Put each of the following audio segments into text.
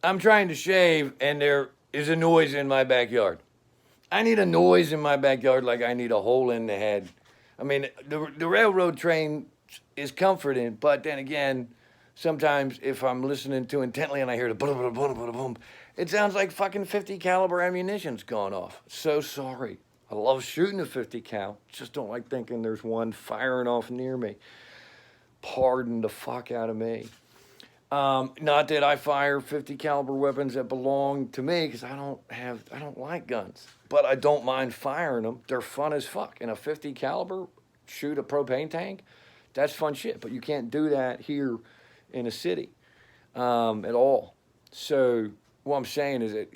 I'm trying to shave and there is a noise in my backyard. I need a noise in my backyard like I need a hole in the head. I mean, the railroad train is comforting, but then again, sometimes if I'm listening to intently and I hear the boom, boom, boom, boom, boom, it sounds like fucking 50 caliber ammunition's gone off. So sorry. I love shooting a 50 cal. Just don't like thinking there's one firing off near me. Pardon the fuck out of me. Not that I fire 50 caliber weapons that belong to me, because I don't like guns, but I don't mind firing them. They're fun as fuck. And a 50 caliber, shoot a propane tank, that's fun shit. But you can't do that here in a city at all. So what I'm saying is that,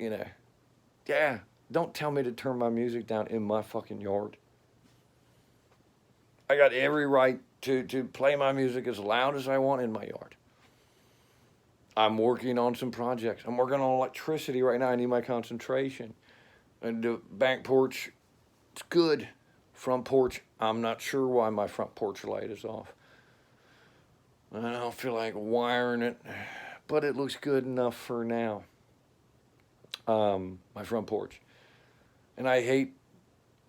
yeah, don't tell me to turn my music down in my fucking yard. I got every right to play my music as loud as I want in my yard. I'm working on some projects. I'm working on electricity right now. I need my concentration. And the back porch, it's good. Front porch, I'm not sure why my front porch light is off. I don't feel like wiring it, but it looks good enough for now. My front porch. And I hate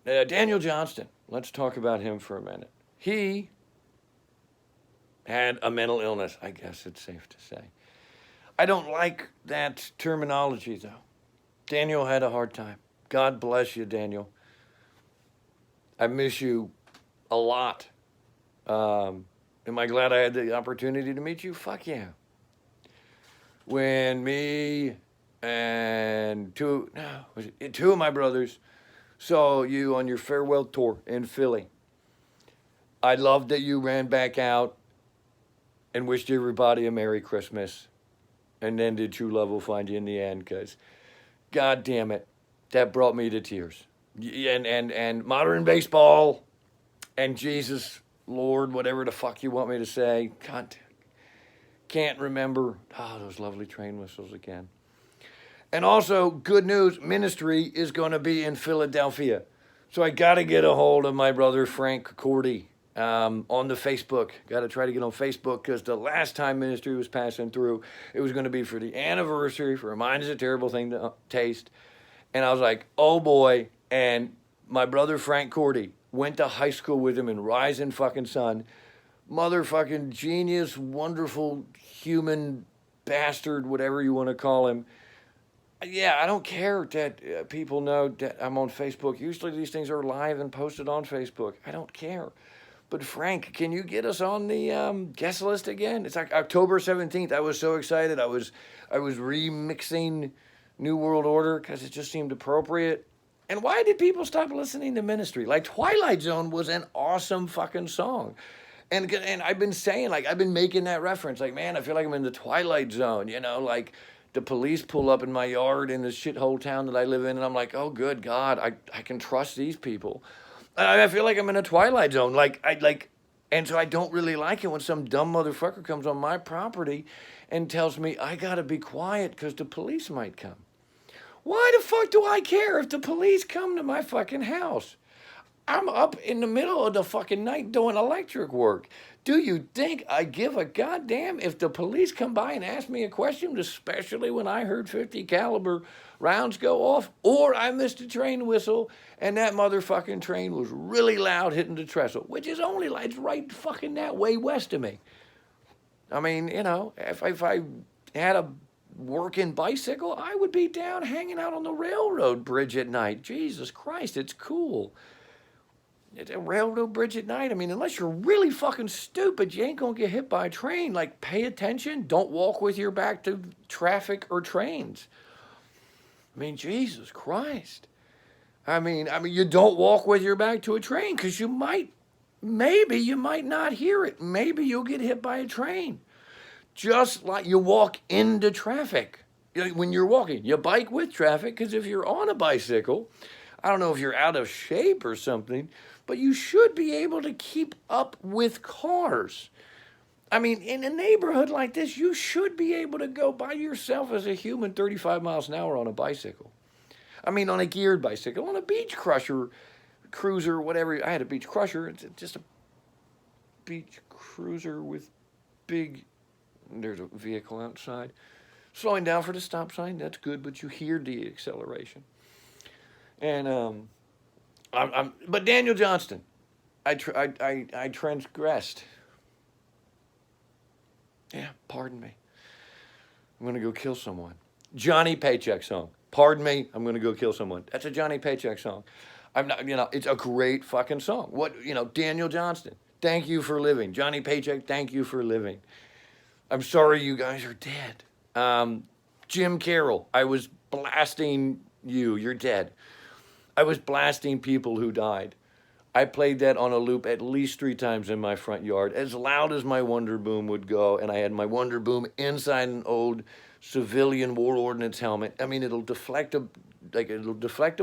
Daniel Johnston. Let's talk about him for a minute. He had a mental illness, I guess it's safe to say. I don't like that terminology, though. Daniel had a hard time. God bless you, Daniel. I miss you a lot. Am I glad I had the opportunity to meet you? Fuck yeah. When me and two of my brothers saw you on your farewell tour in Philly, I loved that you ran back out and wished everybody a Merry Christmas. And then did true love will find you in the end, because God damn it, that brought me to tears. And modern baseball and Jesus, Lord, whatever the fuck you want me to say. God, can't remember. Oh, those lovely train whistles again. And also, good news, ministry is going to be in Philadelphia. So I got to get a hold of my brother Frank Cordy on the Facebook. Got to try to get on Facebook, because the last time ministry was passing through, it was going to be for the anniversary for Mine is a Terrible Thing to Taste. And I was like, oh boy. And my brother Frank Cordy went to high school with him in Rising fucking Sun. Motherfucking genius, wonderful human bastard, whatever you want to call him. Yeah, I don't care that people know that I'm on Facebook. Usually these things are live and posted on Facebook. I don't care. But Frank, can you get us on the guest list again? It's like October 17th. I was so excited. I was remixing New World Order because it just seemed appropriate. And why did people stop listening to Ministry? Like, Twilight Zone was an awesome fucking song. And I've been saying, like, I've been making that reference. Like, man, I feel like I'm in the Twilight Zone, like the police pull up in my yard in this shithole town that I live in, and I'm like, oh, good God, I can trust these people. I feel like I'm in a Twilight Zone. And so I don't really like it when some dumb motherfucker comes on my property and tells me I gotta be quiet because the police might come. Why the fuck do I care if the police come to my fucking house? I'm up in the middle of the fucking night doing electric work. Do you think I give a goddamn if the police come by and ask me a question, especially when I heard 50 caliber rounds go off, or I missed a train whistle and that motherfucking train was really loud hitting the trestle, which is only like right fucking that way west of me. I mean, if I had a working bicycle, I would be down hanging out on the railroad bridge at night. Jesus Christ, it's cool. It's a railroad bridge at night. I mean, unless you're really fucking stupid, you ain't gonna get hit by a train. Like, pay attention. Don't walk with your back to traffic or trains. I mean, Jesus Christ. I mean, you don't walk with your back to a train because maybe you might not hear it. Maybe you'll get hit by a train. Just like you walk into traffic. When you're walking, you bike with traffic, because if you're on a bicycle, I don't know if you're out of shape or something, but you should be able to keep up with cars. I mean, in a neighborhood like this, you should be able to go by yourself as a human 35 miles an hour on a bicycle. I mean, on a geared bicycle, on a beach crusher, cruiser, whatever. I had a beach crusher. It's just a beach cruiser with big, there's a vehicle outside. Slowing down for the stop sign, that's good, but you hear the acceleration. And but Daniel Johnston, I transgressed. Yeah, pardon me. I'm gonna go kill someone. Johnny Paycheck song. Pardon me, I'm gonna go kill someone. That's a Johnny Paycheck song. I'm not, it's a great fucking song. What, Daniel Johnston, thank you for living. Johnny Paycheck, thank you for living. I'm sorry you guys are dead. Jim Carroll, I was blasting you. You're dead. I was blasting people who died. I played that on a loop at least 3 times in my front yard, as loud as my Wonder Boom would go, and I had my Wonder Boom inside an old civilian war ordnance helmet. I mean, it'll deflect a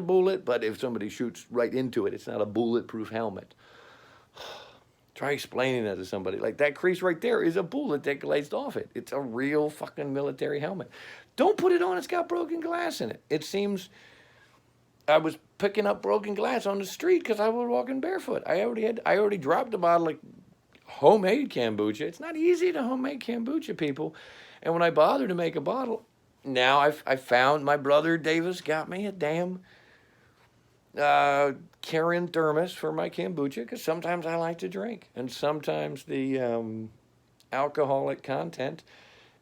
bullet, but if somebody shoots right into it, it's not a bulletproof helmet. Try explaining that to somebody. Like, that crease right there is a bullet that glazed off it. It's a real fucking military helmet. Don't put it on. It's got broken glass in it. It seems I was picking up broken glass on the street because I was walking barefoot. I already dropped a bottle of homemade kombucha. It's not easy to homemade kombucha, people. And when I bother to make a bottle, now I found my brother Davis got me a damn carrying thermos for my kombucha, because sometimes I like to drink, and sometimes the alcoholic content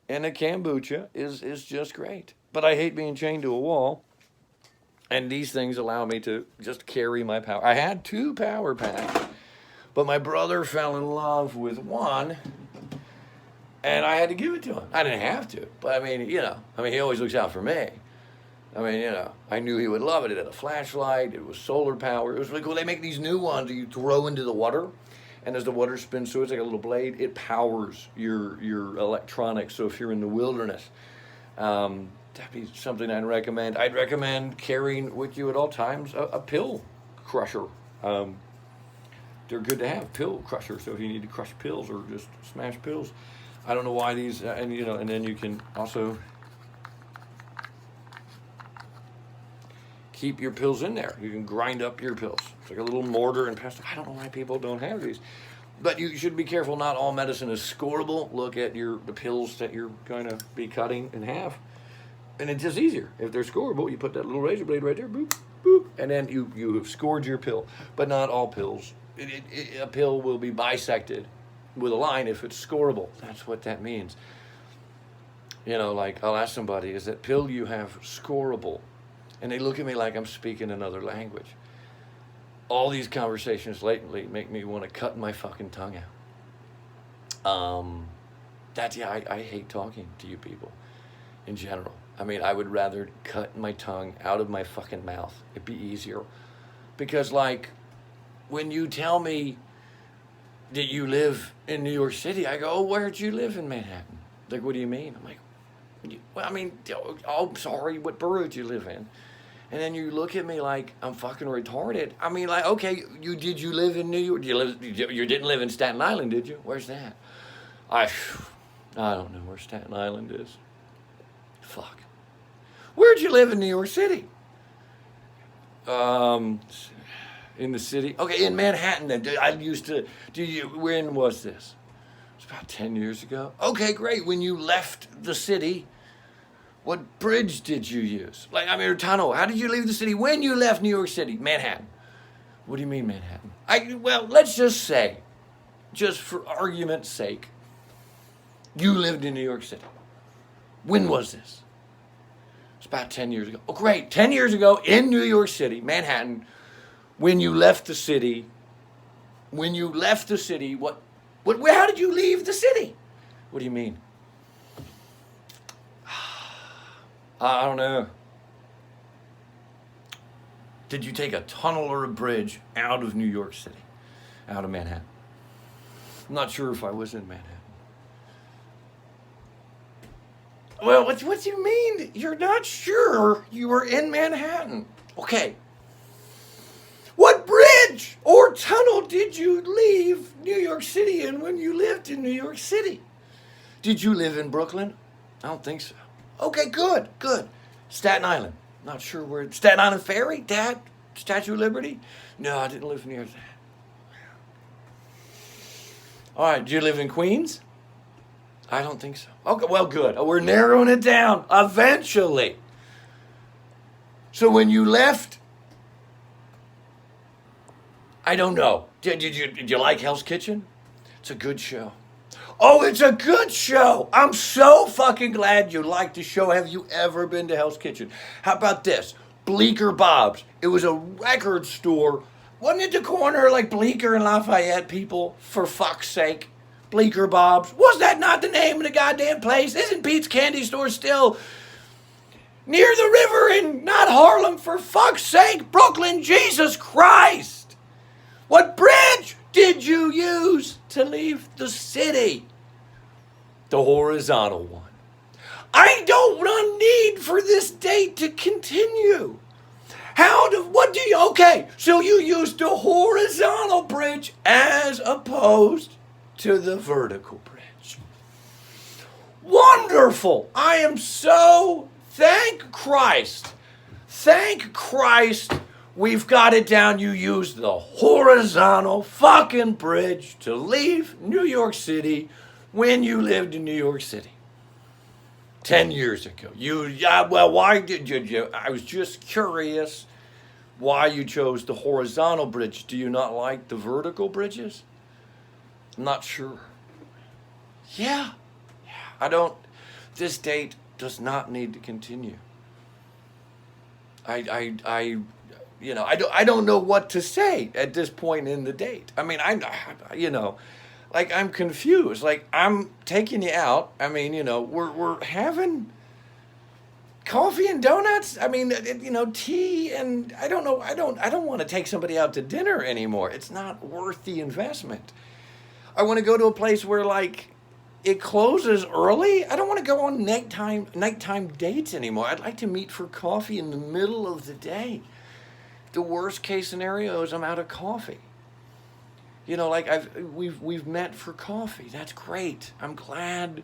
in a kombucha is just great. But I hate being chained to a wall, and these things allow me to just carry my power. I had 2 power packs, but my brother fell in love with one, and I had to give it to him. I didn't have to, but I mean, he always looks out for me. I mean, I knew he would love it. It had a flashlight. It was solar power. It was really cool. They make these new ones that you throw into the water, and as the water spins through, it's like a little blade. It powers your electronics. So if you're in the wilderness, that'd be something I'd recommend. I'd recommend carrying with you at all times a pill crusher. They're good to have, pill crushers. So if you need to crush pills or just smash pills, I don't know why these, and then you can also keep your pills in there. You can grind up your pills. It's like a little mortar and pestle. I don't know why people don't have these. But you should be careful. Not all medicine is scorable. Look at the pills that you're going to be cutting in half. And it's just easier. If they're scorable, you put that little razor blade right there, boop, boop, and then you have scored your pill. But not all pills. A pill will be bisected with a line if it's scorable. That's what that means. Like I'll ask somebody, is that pill you have scorable? And they look at me like I'm speaking another language. All these conversations lately make me want to cut my fucking tongue out. I hate talking to you people in general. I mean, I would rather cut my tongue out of my fucking mouth. It'd be easier. Because, like, when you tell me that you live in New York City, I go, oh, where'd you live in Manhattan? Like, what do you mean? I'm like, well, I mean, oh, sorry, what borough did you live in? And then you look at me like I'm fucking retarded. I mean, like, okay, did you live in New York? You didn't live in Staten Island, did you? Where's that? I don't know where Staten Island is. Fuck. Where'd you live in New York City? In the city. Okay, in Manhattan. Then I used to. When was this? It was about 10 years ago. Okay, great. When you left the city, what bridge did you use? Or tunnel. How did you leave the city when you left New York City? Manhattan. What do you mean Manhattan? Well, let's just say, just for argument's sake, you lived in New York City. When was this? It's about 10 years ago. Oh, great. 10 years ago in New York City, Manhattan, when you left the city, how did you leave the city? What do you mean? I don't know. Did you take a tunnel or a bridge out of New York City? Out of Manhattan? I'm not sure if I was in Manhattan. Well, what do you mean? You're not sure you were in Manhattan? Okay. What bridge or tunnel did you leave New York City in when you lived in New York City? Did you live in Brooklyn? I don't think so. Okay, good. Staten Island. Not sure where. Staten Island Ferry? Dad? Statue of Liberty? No, I didn't live near that. All right, did you live in Queens? I don't think so. Okay, well, good. We're narrowing it down eventually. So when you left, I don't know. Did you like Hell's Kitchen? It's a good show. Oh, it's a good show. I'm so fucking glad you liked the show. Have you ever been to Hell's Kitchen? How about this? Bleecker Bob's. It was a record store. Wasn't it the corner like Bleecker and Lafayette, people? For fuck's sake. Bleecker Bob's. Was that not the name of the goddamn place? Isn't Pete's Candy Store still near the river in not Harlem? For fuck's sake, Brooklyn, Jesus Christ. What bridge did you use to leave the city? The horizontal one. I don't need for this date to continue. Okay, so you used the horizontal bridge as opposed to the vertical bridge. Wonderful. I am so, thank Christ we've got it down. You used the horizontal fucking bridge to leave New York City when you lived in New York City 10 years ago. Why did you? I was just curious why you chose the horizontal bridge. Do you not like the vertical bridges? I'm not sure. Yeah. This date does not need to continue. I don't know what to say at this point in the date. I mean, I'm confused. Like, I'm taking you out. I mean, we're having coffee and donuts. I mean, tea, and I don't know. I don't want to take somebody out to dinner anymore. It's not worth the investment. I want to go to a place where, like, it closes early. I don't want to go on nighttime dates anymore. I'd like to meet for coffee in the middle of the day. The worst case scenario is I'm out of coffee. We've met for coffee. That's great. I'm glad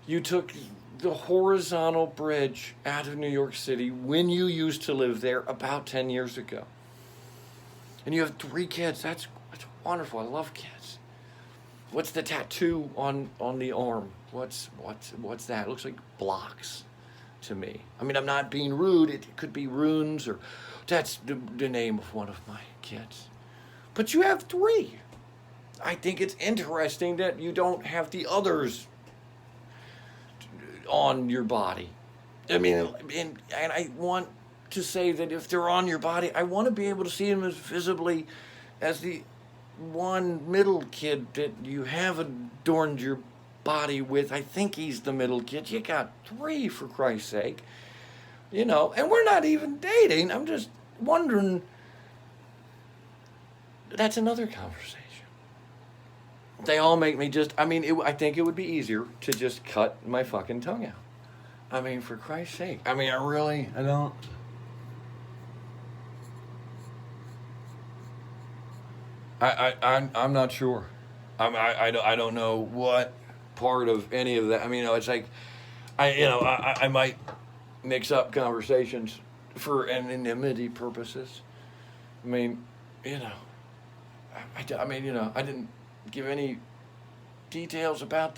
you took the horizontal bridge out of New York City when you used to live there about 10 years ago. And you have 3 kids. That's wonderful. I love kids. What's the tattoo on the arm? What's that? It looks like blocks to me. I mean, I'm not being rude. It could be runes, or that's the name of one of my kids. But you have 3. I think it's interesting that you don't have the others on your body. I mean, and I want to say that if they're on your body, I want to be able to see them as visibly as the one middle kid that you have adorned your body with. I think he's the middle kid. You got 3, for Christ's sake. And we're not even dating. I'm just wondering. That's another conversation. They all make me I think it would be easier to just cut my fucking tongue out. I mean, for Christ's sake. I mean, I don't. I'm not sure. I don't know what part of any of that. I mean, it's like, I might mix up conversations for anonymity purposes. I mean, I didn't give any details about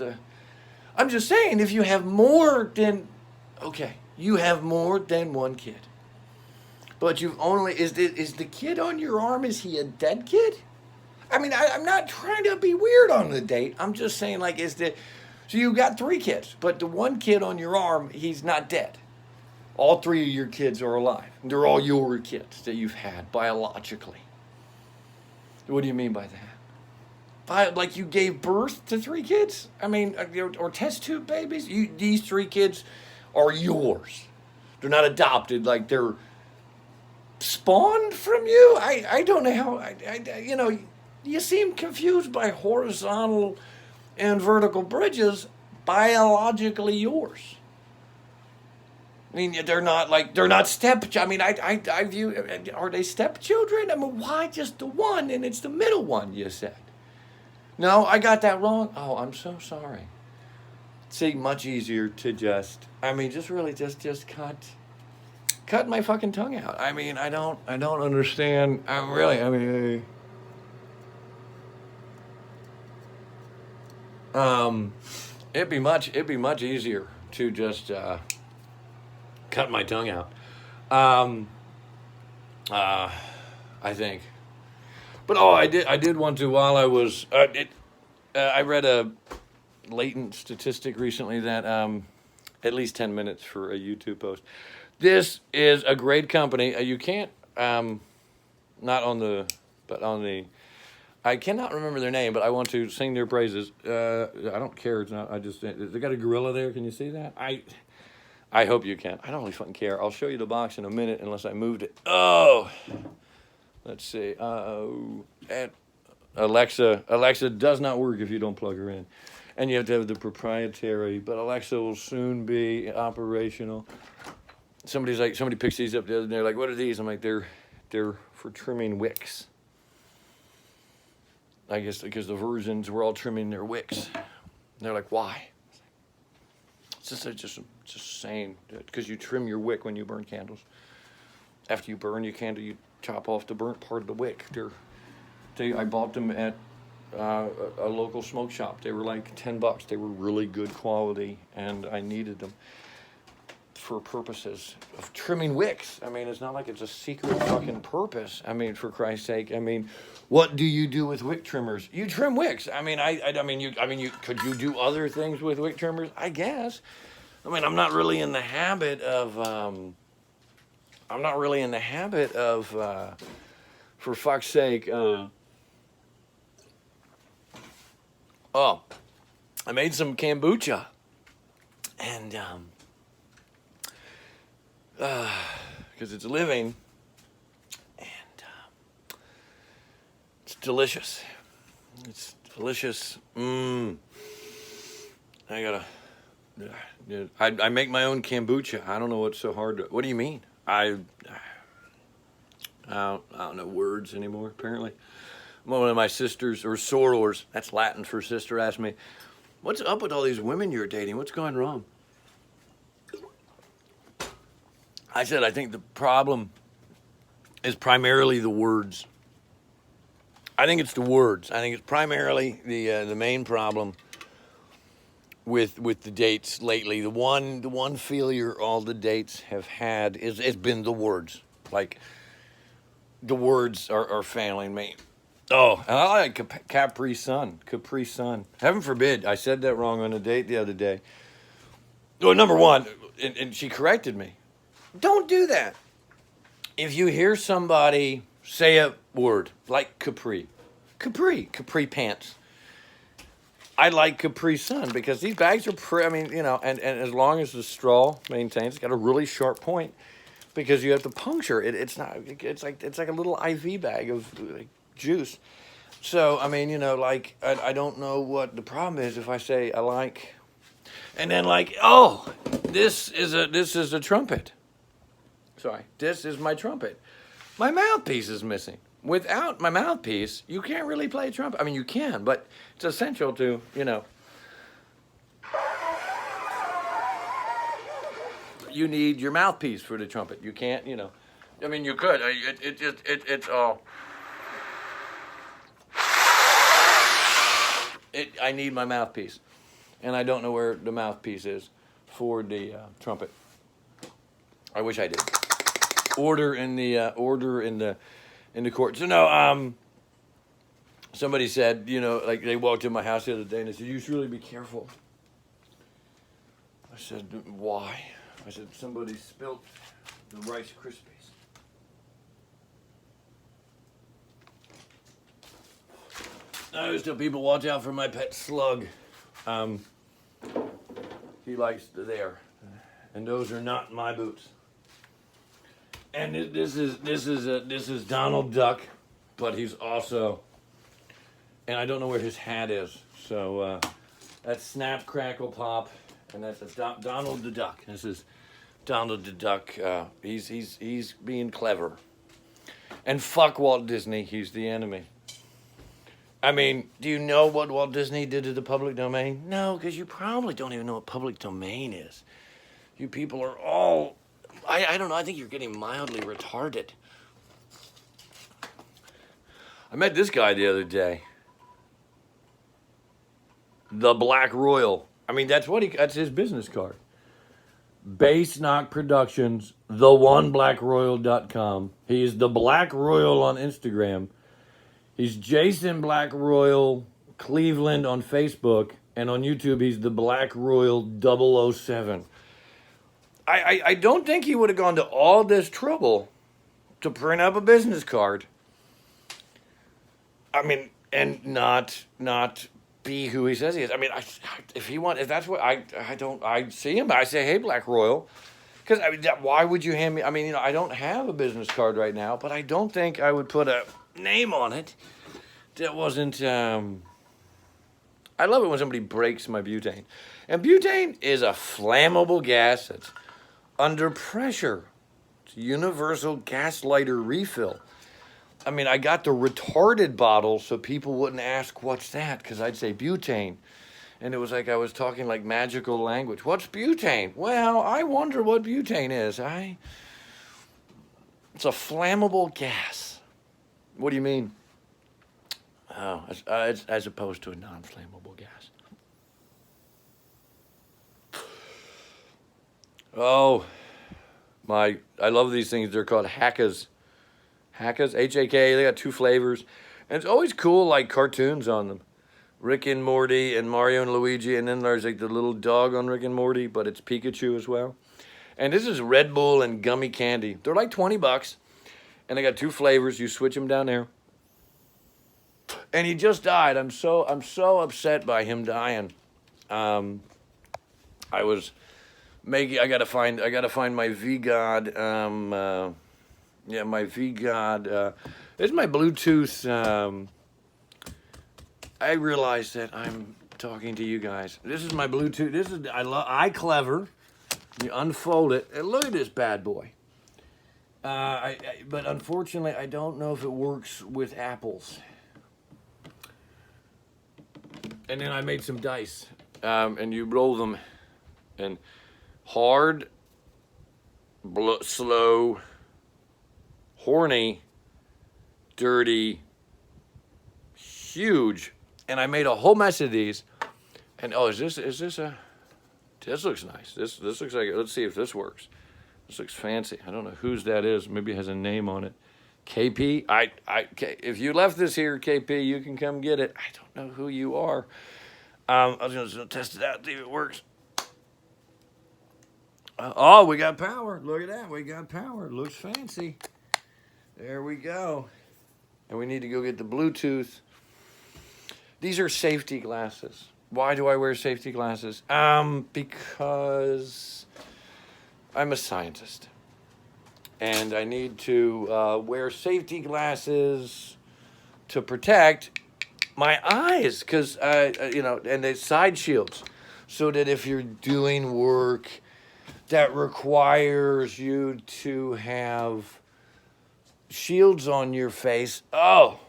I'm just saying, if you have more than one kid, but you've only, is the kid on your arm, is he a dead kid? I mean, I'm not trying to be weird on the date. I'm just saying, like, so you got 3 kids, but the one kid on your arm, he's not dead. All 3 of your kids are alive. They're all your kids that you've had biologically. What do you mean by that? Like, you gave birth to 3 kids? I mean, or test tube babies? These 3 kids are yours. They're not adopted. Like, they're spawned from you? I don't know how, you seem confused by horizontal and vertical bridges. Biologically yours. I mean, they're not stepchildren. I mean, I view, are they stepchildren? I mean, why just the one, and it's the middle one, you said? No, I got that wrong? Oh, I'm so sorry. See, much easier to just really just cut my fucking tongue out. I mean, I don't understand. it'd be much easier to just cut my tongue out. Um, I think. But oh, I did want to while I was I read a latent statistic recently that at least 10 minutes for a YouTube post. This is a great company. You can't not on the but on the I cannot remember their name, but I want to sing their praises. I don't care. It's not. I just they got a gorilla there. Can you see that? I hope you can. I don't really fucking care. I'll show you the box in a minute unless I moved it. Oh, let's see. And Alexa does not work if you don't plug her in, and you have to have the proprietary. But Alexa will soon be operational. Somebody picks these up the other day. They're like, "What are these?" I'm like, "They're for trimming wicks." I guess because the virgins were all trimming their wicks. And they're like, "Why?" It's just saying because you trim your wick when you burn candles. After you burn your candle, you chop off the burnt part of the wick. I bought them at a local smoke shop. They were like $10. They were really good quality, and I needed them for purposes of trimming wicks. I mean, it's not like it's a secret fucking purpose. I mean, for Christ's sake. I mean, what do you do with wick trimmers? You trim wicks. I mean, could you do other things with wick trimmers? I guess. I mean, I'm not really in the habit of. For fuck's sake. I made some kombucha, and because it's living, and it's delicious. It's delicious. I make my own kombucha. I don't know what's so hard to. What do you mean? I don't know words anymore. Apparently, one of my sisters or sorors, that's Latin for sister, asked me, "What's up with all these women you're dating? What's going wrong?" I said, I think the problem is primarily the words. I think it's the words. I think it's primarily the main problem with the dates lately. The one failure all the dates have had has been the words. Like, the words are failing me. Oh, and I like Capri Sun. Heaven forbid, I said that wrong on a date the other day. Well, number one, and she corrected me. Don't do that. If you hear somebody say a word like capri pants. I like Capri Sun because these bags are and as long as the straw maintains, it's got a really sharp point because you have to puncture it. It's like a little IV bag of juice. So, I I don't know what the problem is if I say I like, and then this is a trumpet. Sorry, this is my trumpet. My mouthpiece is missing. Without my mouthpiece, you can't really play a trumpet. I mean, you can, but it's essential to, you need your mouthpiece for the trumpet. You can't, you could. It's all. I need my mouthpiece, and I don't know where the mouthpiece is for the trumpet. I wish I did. Order in the court. So no, somebody said, they walked in my house the other day and they said, "You should really be careful." I said, "Why?" I said, "Somebody spilt the Rice Krispies." I always tell people, watch out for my pet slug. He likes there, and those are not my boots. And this is Donald Duck, but he's also, and I don't know where his hat is. So that's Snap, Crackle, Pop, and that's Donald the Duck. This is Donald the Duck. He's being clever, and fuck Walt Disney. He's the enemy. I mean, do you know what Walt Disney did to the public domain? No, because you probably don't even know what public domain is. You people are all. I don't know, I think you're getting mildly retarded. I met this guy the other day. The Black Royal. I mean, that's his business card. Bass Knock Productions, theoneblackroyal.com. He is the Black Royal on Instagram. He's Jason Black Royal Cleveland on Facebook. And on YouTube, he's the Black Royal 007. I don't think he would have gone to all this trouble to print up a business card. I mean, and not be who he says he is. I mean, if that's what I see him. I say, hey, Black Royal, because I mean, why would you hand me? I mean, you know, I don't have a business card right now, but I don't think I would put a name on it that wasn't. I love it when somebody breaks my butane, and butane is a flammable gas that's under pressure. It's a universal gas lighter refill. I mean, I got the retarded bottle so people wouldn't ask, what's that? Because I'd say butane. And it was like I was talking like magical language. What's butane? Well, I wonder what butane is. It's a flammable gas. What do you mean? Oh, it's as opposed to a non-flammable gas. Oh, I love these things. They're called Hakkas. Hakkas, H-A-K, they got 2 flavors. And it's always cool, like, cartoons on them. Rick and Morty and Mario and Luigi, and then there's, like, the little dog on Rick and Morty, but it's Pikachu as well. And this is Red Bull and gummy candy. They're like $20, and they got 2 flavors. You switch them down there. And he just died. I'm so upset by him dying. I gotta find my VGod, yeah, my VGod. This is my Bluetooth. I realize that I'm talking to you guys. This is my Bluetooth. This is iClever. You unfold it, and look at this bad boy. But unfortunately, I don't know if it works with apples. And then I made some dice, and you roll them, and hard, slow, horny, dirty, huge, and I made a whole mess of these. And oh, this looks nice. This looks like, let's see if this works. This looks fancy. I don't know whose that is. Maybe it has a name on it. KP. If you left this here, KP, you can come get it. I don't know who you are. I was going to test it out, see if it works. Oh, we got power. Look at that. We got power. It looks fancy. There we go. And we need to go get the Bluetooth. These are safety glasses. Why do I wear safety glasses? Because I'm a scientist. And I need to wear safety glasses to protect my eyes. Because, and they side shields. So that if you're doing work that requires you to have shields on your face. I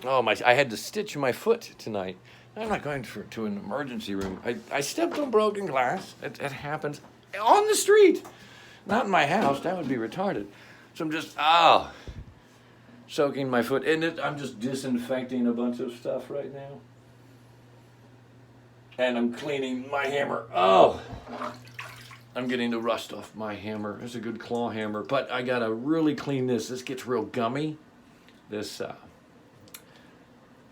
had to stitch my foot tonight. I'm not going to an emergency room. I stepped on broken glass. It happens on the street. Not in my house. That would be retarded. So I'm just, soaking my foot. And I'm just disinfecting a bunch of stuff right now. And I'm cleaning my hammer. I'm getting the rust off my hammer. It's a good claw hammer. But I got to really clean this. This gets real gummy. But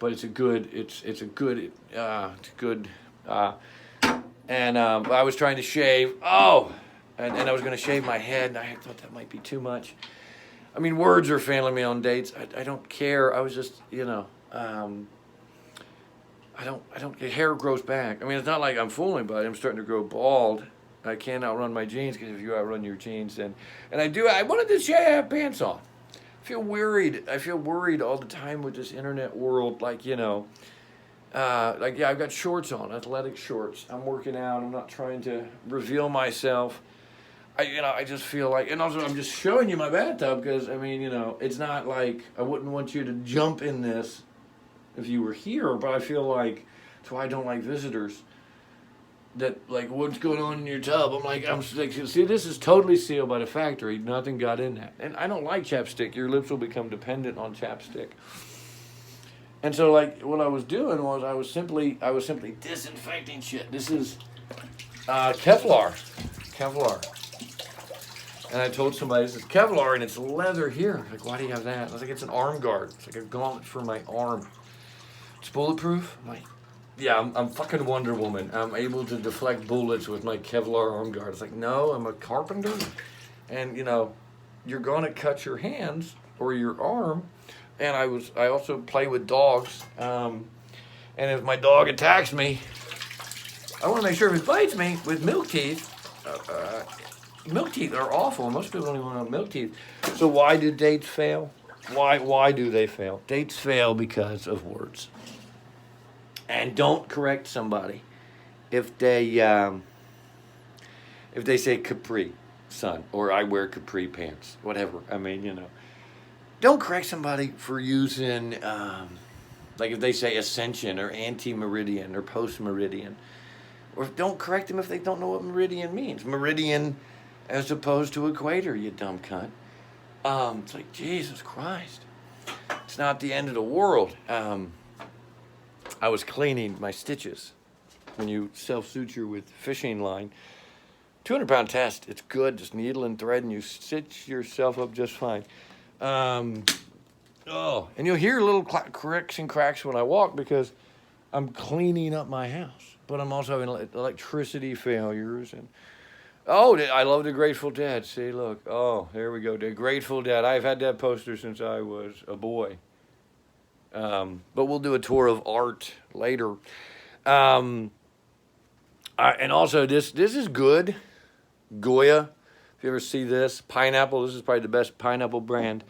it's good. And I was trying to shave. And I was going to shave my head, and I thought that might be too much. I mean, words are failing me on dates. I don't care. I was just, hair grows back. I mean, it's not like I'm fooling, but I'm starting to grow bald. I can't outrun my jeans, because if you outrun your jeans, I wanted to have pants on. I feel worried all the time with this internet world. I've got shorts on, athletic shorts. I'm working out. I'm not trying to reveal myself. I just feel like, and also I'm just showing you my bathtub because, it's not like I wouldn't want you to jump in this if you were here, but I feel like that's why I don't like visitors. That, like, what's going on in your tub? I'm like, see, this is totally sealed by the factory. Nothing got in that. And I don't like chapstick. Your lips will become dependent on chapstick. And so, like, what I was doing was I was simply disinfecting shit. This is Kevlar. And I told somebody, this is Kevlar and it's leather here. Like, why do you have that? I was like, it's an arm guard. It's like a gauntlet for my arm. It's bulletproof. I'm like, yeah, I'm fucking Wonder Woman. I'm able to deflect bullets with my Kevlar arm guard. It's like, no, I'm a carpenter. And, you know, you're going to cut your hands or your arm. And I also play with dogs. And if my dog attacks me, I want to make sure if it bites me with milk teeth. Milk teeth are awful. Most people don't even want milk teeth. So why do dates fail? Why do they fail? Dates fail because of words. And don't correct somebody if they say capri, son, or I wear capri pants, whatever. I mean, you know. Don't correct somebody for using, like if they say ascension or anti-meridian or post-meridian. Or don't correct them if they don't know what meridian means. Meridian as opposed to equator, you dumb cunt. It's like, Jesus Christ. It's not the end of the world. I was cleaning my stitches. When you self-suture with fishing line, 200-pound test, it's good, just needle and thread, and you stitch yourself up just fine. And you'll hear little cracks and cracks when I walk because I'm cleaning up my house, but I'm also having electricity failures. And I love the Grateful Dead. See, look, there we go, the Grateful Dead. I've had that poster since I was a boy. But we'll do a tour of art later. And also this is good, Goya. If you ever see this, pineapple, this is probably the best pineapple brand